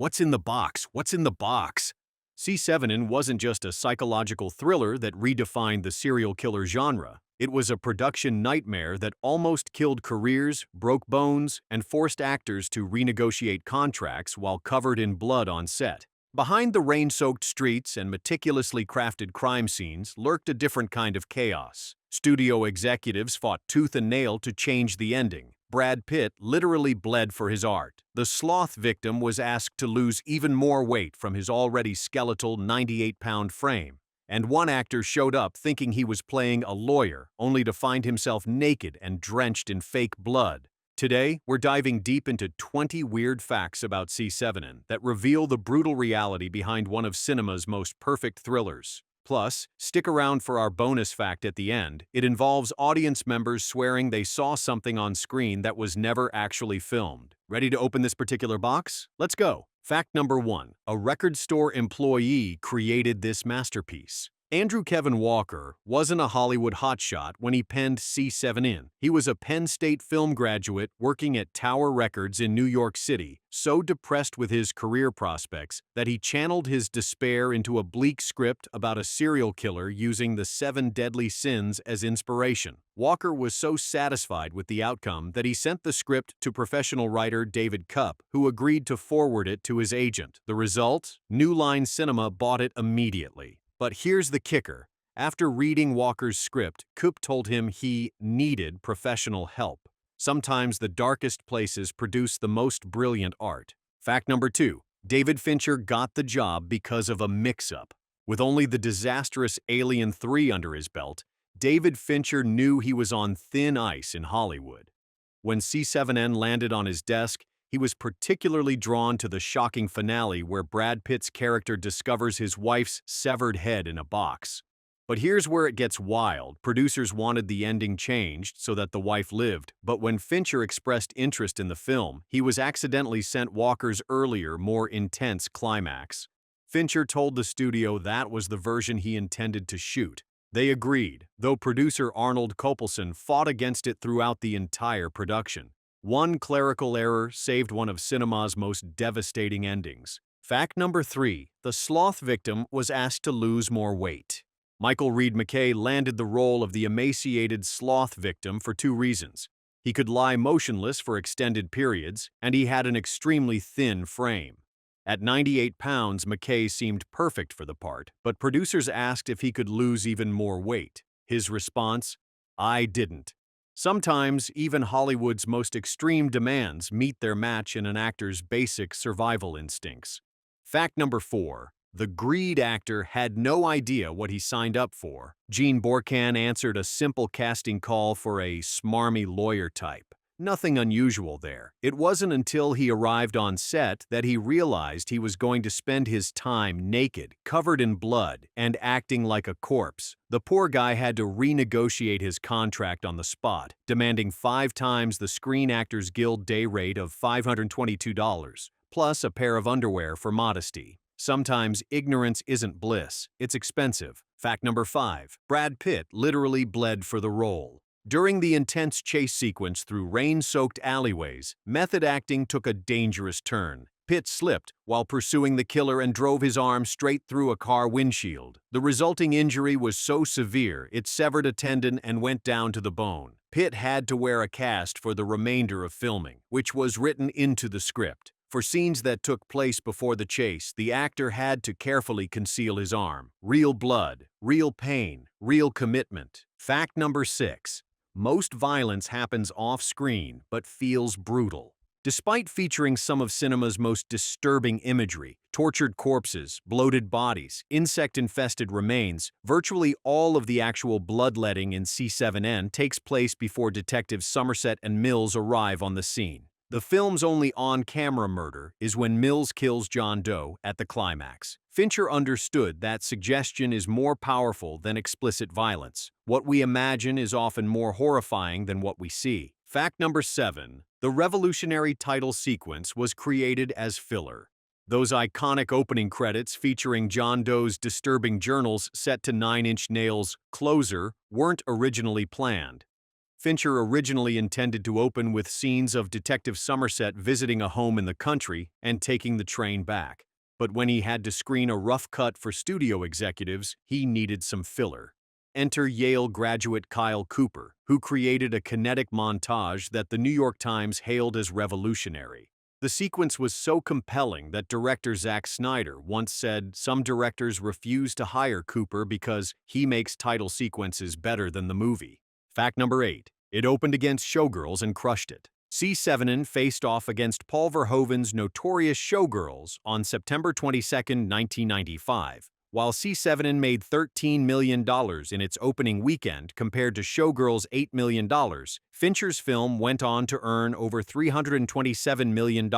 What's in the box? What's in the box? Se7en wasn't just a psychological thriller that redefined the serial killer genre. It was a production nightmare that almost killed careers, broke bones, and forced actors to renegotiate contracts while covered in blood on set. Behind the rain-soaked streets and meticulously crafted crime scenes lurked a different kind of chaos. Studio executives fought tooth and nail to change the ending. Brad Pitt literally bled for his art. The sloth victim was asked to lose even more weight from his already skeletal 98-pound frame. And one actor showed up thinking he was playing a lawyer, only to find himself naked and drenched in fake blood. Today, we're diving deep into 20 weird facts about Se7en that reveal the brutal reality behind one of cinema's most perfect thrillers. Plus, stick around for our bonus fact at the end. It involves audience members swearing they saw something on screen that was never actually filmed. Ready to open this particular box? Let's go. Fact number 1. A record store employee created this masterpiece. Andrew Kevin Walker wasn't a Hollywood hotshot when he penned Se7en. He was a Penn State film graduate working at Tower Records in New York City, so depressed with his career prospects that he channeled his despair into a bleak script about a serial killer using the 7 deadly sins as inspiration. Walker was so satisfied with the outcome that he sent the script to professional writer David Cupp, who agreed to forward it to his agent. The result? New Line Cinema bought it immediately. But here's the kicker. After reading Walker's script, Coop told him he needed professional help. Sometimes the darkest places produce the most brilliant art. Fact number 2. David Fincher got the job because of a mix-up. With only the disastrous Alien 3 under his belt, David Fincher knew he was on thin ice in Hollywood. When Se7en landed on his desk, he was particularly drawn to the shocking finale where Brad Pitt's character discovers his wife's severed head in a box. But here's where it gets wild. Producers wanted the ending changed so that the wife lived, but when Fincher expressed interest in the film, he was accidentally sent Walker's earlier, more intense climax. Fincher told the studio that was the version he intended to shoot. They agreed, though producer Arnold Kopelson fought against it throughout the entire production. One clerical error saved one of cinema's most devastating endings. Fact number 3. The sloth victim was asked to lose more weight. Michael Reed McKay landed the role of the emaciated sloth victim for 2 reasons. He could lie motionless for extended periods, and he had an extremely thin frame. At 98 pounds, McKay seemed perfect for the part, but producers asked if he could lose even more weight. His response? I didn't. Sometimes, even Hollywood's most extreme demands meet their match in an actor's basic survival instincts. Fact number 4. The greed actor had no idea what he signed up for. Gene Borkan answered a simple casting call for a smarmy lawyer type. Nothing unusual there. It wasn't until he arrived on set that he realized he was going to spend his time naked, covered in blood, and acting like a corpse. The poor guy had to renegotiate his contract on the spot, demanding 5 times the Screen Actors Guild day rate of $522, plus a pair of underwear for modesty. Sometimes ignorance isn't bliss, it's expensive. Fact number 5. Brad Pitt literally bled for the role. During the intense chase sequence through rain-soaked alleyways, method acting took a dangerous turn. Pitt slipped while pursuing the killer and drove his arm straight through a car windshield. The resulting injury was so severe it severed a tendon and went down to the bone. Pitt had to wear a cast for the remainder of filming, which was written into the script. For scenes that took place before the chase, the actor had to carefully conceal his arm. Real blood, real pain, real commitment. Fact number 6. Most violence happens off-screen but feels brutal. Despite featuring some of cinema's most disturbing imagery, tortured corpses, bloated bodies, insect-infested remains, virtually all of the actual bloodletting in Se7en takes place before detectives Somerset and Mills arrive on the scene. The film's only on-camera murder is when Mills kills John Doe at the climax. Fincher understood that suggestion is more powerful than explicit violence. What we imagine is often more horrifying than what we see. Fact number 7. The revolutionary title sequence was created as filler. Those iconic opening credits featuring John Doe's disturbing journals set to 9 Inch Nails' Closer weren't originally planned. Fincher originally intended to open with scenes of Detective Somerset visiting a home in the country and taking the train back. But when he had to screen a rough cut for studio executives, he needed some filler. Enter Yale graduate Kyle Cooper, who created a kinetic montage that the New York Times hailed as revolutionary. The sequence was so compelling that director Zack Snyder once said some directors refuse to hire Cooper because he makes title sequences better than the movie. Fact number 8. It opened against Showgirls and crushed it. Se7en faced off against Paul Verhoeven's notorious Showgirls on September 22, 1995. While Se7en made $13 million in its opening weekend compared to Showgirls' $8 million, Fincher's film went on to earn over $327 million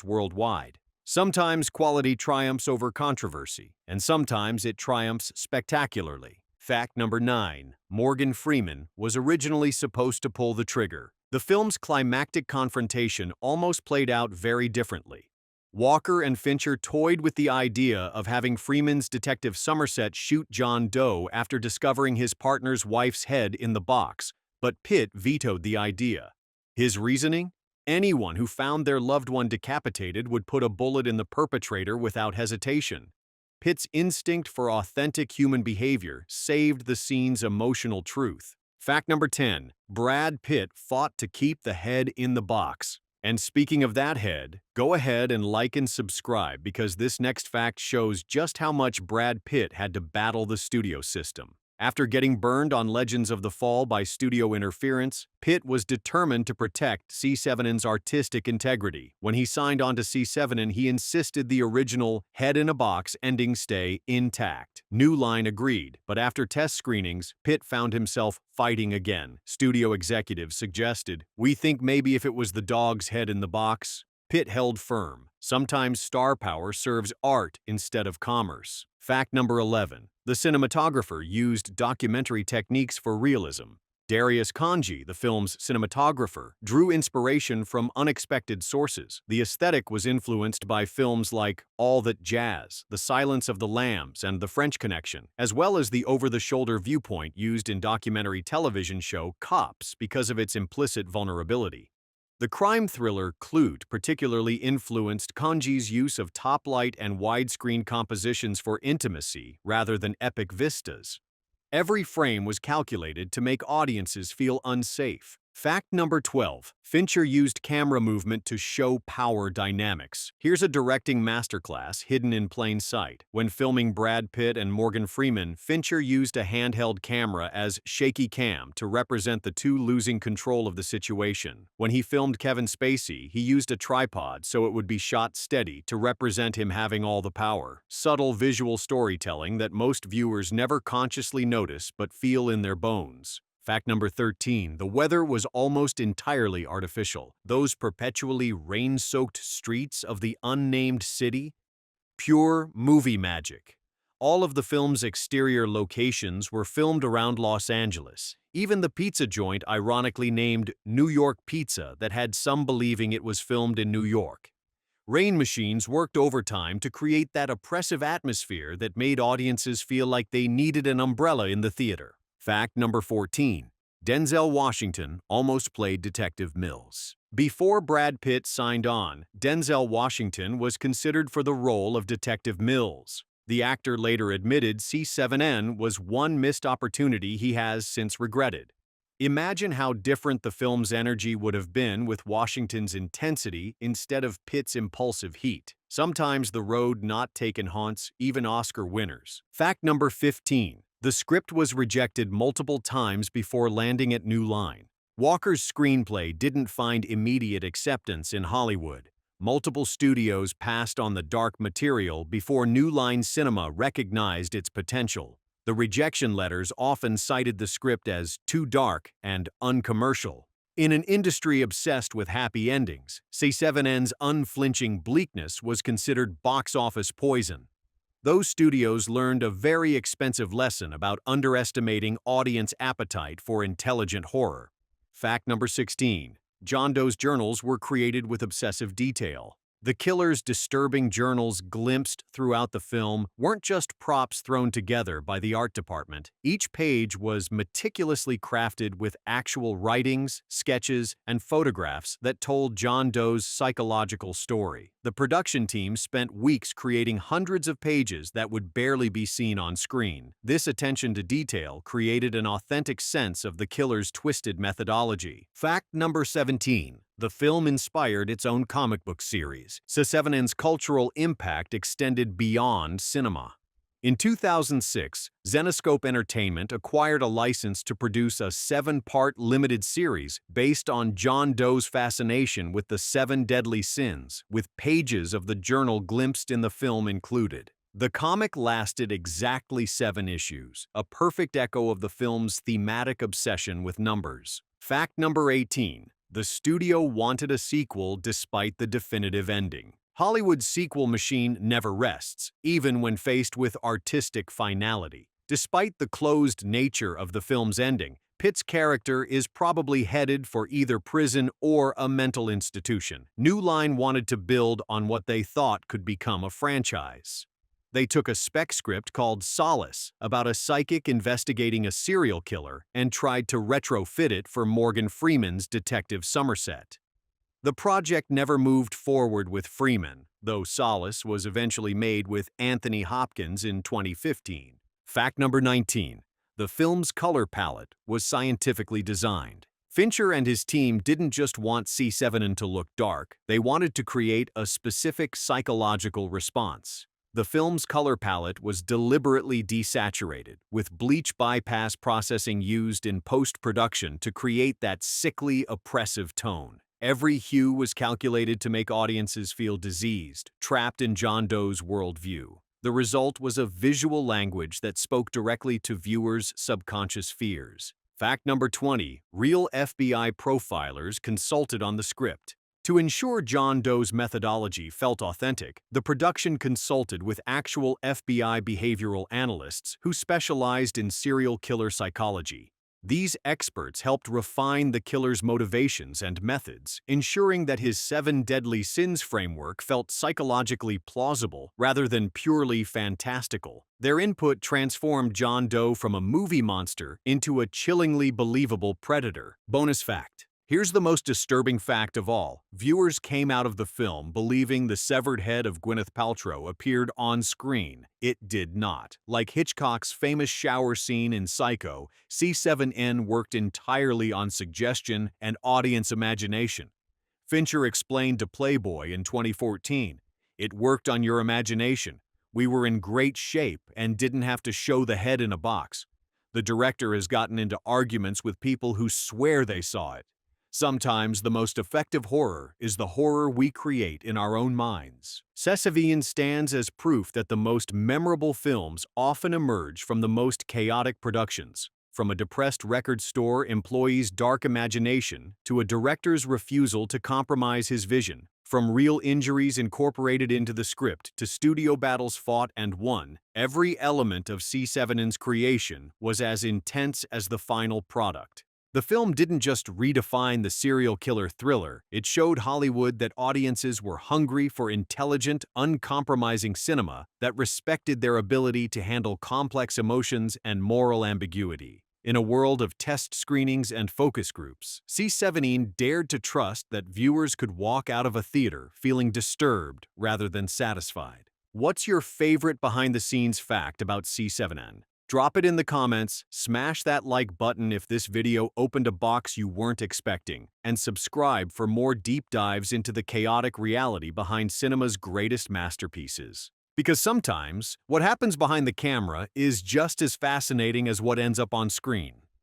worldwide. Sometimes quality triumphs over controversy, and sometimes it triumphs spectacularly. Fact number 9. Morgan Freeman was originally supposed to pull the trigger. The film's climactic confrontation almost played out very differently. Walker and Fincher toyed with the idea of having Freeman's Detective Somerset shoot John Doe after discovering his partner's wife's head in the box, but Pitt vetoed the idea. His reasoning? Anyone who found their loved one decapitated would put a bullet in the perpetrator without hesitation. Pitt's instinct for authentic human behavior saved the scene's emotional truth. Fact number 10. Brad Pitt fought to keep the head in the box. And speaking of that head, go ahead and like and subscribe because this next fact shows just how much Brad Pitt had to battle the studio system. After getting burned on Legends of the Fall by studio interference, Pitt was determined to protect Se7en's artistic integrity. When he signed on to Se7en, he insisted the original head-in-a-box ending stay intact. New Line agreed, but after test screenings, Pitt found himself fighting again. Studio executives suggested, "We think maybe if it was the dog's head in the box." Pitt held firm. Sometimes star power serves art instead of commerce. Fact number 11. The cinematographer used documentary techniques for realism. Darius Kanji, the film's cinematographer, drew inspiration from unexpected sources. The aesthetic was influenced by films like All That Jazz, The Silence of the Lambs, and The French Connection, as well as the over-the-shoulder viewpoint used in documentary television show Cops because of its implicit vulnerability. The crime thriller Clute particularly influenced Kanji's use of top-light and widescreen compositions for intimacy rather than epic vistas. Every frame was calculated to make audiences feel unsafe. Fact number 12. Fincher used camera movement to show power dynamics. Here's a directing masterclass hidden in plain sight. When filming Brad Pitt and Morgan Freeman, Fincher used a handheld camera as shaky cam to represent the two losing control of the situation. When he filmed Kevin Spacey, he used a tripod so it would be shot steady to represent him having all the power. Subtle visual storytelling that most viewers never consciously notice but feel in their bones. Fact number 13. The weather was almost entirely artificial. Those perpetually rain-soaked streets of the unnamed city? Pure movie magic. All of the film's exterior locations were filmed around Los Angeles. Even the pizza joint ironically named New York Pizza that had some believing it was filmed in New York. Rain machines worked overtime to create that oppressive atmosphere that made audiences feel like they needed an umbrella in the theater. Fact number 14. Denzel Washington almost played Detective Mills. Before Brad Pitt signed on, Denzel Washington was considered for the role of Detective Mills. The actor later admitted Se7en was one missed opportunity he has since regretted. Imagine how different the film's energy would have been with Washington's intensity instead of Pitt's impulsive heat. Sometimes the road not taken haunts even Oscar winners. Fact number 15. The script was rejected multiple times before landing at New Line. Walker's screenplay didn't find immediate acceptance in Hollywood. Multiple studios passed on the dark material before New Line Cinema recognized its potential. The rejection letters often cited the script as too dark and uncommercial. In an industry obsessed with happy endings, Se7en's unflinching bleakness was considered box office poison. Those studios learned a very expensive lesson about underestimating audience appetite for intelligent horror. Fact number 16. John Doe's journals were created with obsessive detail. The killer's disturbing journals glimpsed throughout the film weren't just props thrown together by the art department. Each page was meticulously crafted with actual writings, sketches, and photographs that told John Doe's psychological story. The production team spent weeks creating hundreds of pages that would barely be seen on screen. This attention to detail created an authentic sense of the killer's twisted methodology. Fact number 17. The film inspired its own comic book series. Se7en's cultural impact extended beyond cinema. In 2006, Zenescope Entertainment acquired a license to produce a 7-part limited series based on John Doe's fascination with the 7 deadly sins, with pages of the journal glimpsed in the film included. The comic lasted exactly 7 issues, a perfect echo of the film's thematic obsession with numbers. Fact number 18. The studio wanted a sequel despite the definitive ending. Hollywood's sequel machine never rests, even when faced with artistic finality. Despite the closed nature of the film's ending, Pitt's character is probably headed for either prison or a mental institution. New Line wanted to build on what they thought could become a franchise. They took a spec script called Solace about a psychic investigating a serial killer and tried to retrofit it for Morgan Freeman's Detective Somerset. The project never moved forward with Freeman, though Solace was eventually made with Anthony Hopkins in 2015. Fact number 19. The film's color palette was scientifically designed. Fincher and his team didn't just want Se7en to look dark, they wanted to create a specific psychological response. The film's color palette was deliberately desaturated, with bleach bypass processing used in post-production to create that sickly, oppressive tone. Every hue was calculated to make audiences feel diseased, trapped in John Doe's worldview. The result was a visual language that spoke directly to viewers' subconscious fears. Fact number 20. Real FBI profilers consulted on the script. To ensure John Doe's methodology felt authentic, the production consulted with actual FBI behavioral analysts who specialized in serial killer psychology. These experts helped refine the killer's motivations and methods, ensuring that his 7 deadly sins framework felt psychologically plausible rather than purely fantastical. Their input transformed John Doe from a movie monster into a chillingly believable predator. Bonus fact. Here's the most disturbing fact of all. Viewers came out of the film believing the severed head of Gwyneth Paltrow appeared on screen. It did not. Like Hitchcock's famous shower scene in Psycho, Se7en worked entirely on suggestion and audience imagination. Fincher explained to Playboy in 2014, "It worked on your imagination. We were in great shape and didn't have to show the head in a box." The director has gotten into arguments with people who swear they saw it. Sometimes the most effective horror is the horror we create in our own minds. Se7en stands as proof that the most memorable films often emerge from the most chaotic productions. From a depressed record store employee's dark imagination to a director's refusal to compromise his vision, from real injuries incorporated into the script to studio battles fought and won, every element of Se7en's creation was as intense as the final product. The film didn't just redefine the serial killer thriller, it showed Hollywood that audiences were hungry for intelligent, uncompromising cinema that respected their ability to handle complex emotions and moral ambiguity. In a world of test screenings and focus groups, Se7en dared to trust that viewers could walk out of a theater feeling disturbed rather than satisfied. What's your favorite behind-the-scenes fact about Se7en? Drop it in the comments, smash that like button if this video opened a box you weren't expecting, and subscribe for more deep dives into the chaotic reality behind cinema's greatest masterpieces. Because sometimes, what happens behind the camera is just as fascinating as what ends up on screen.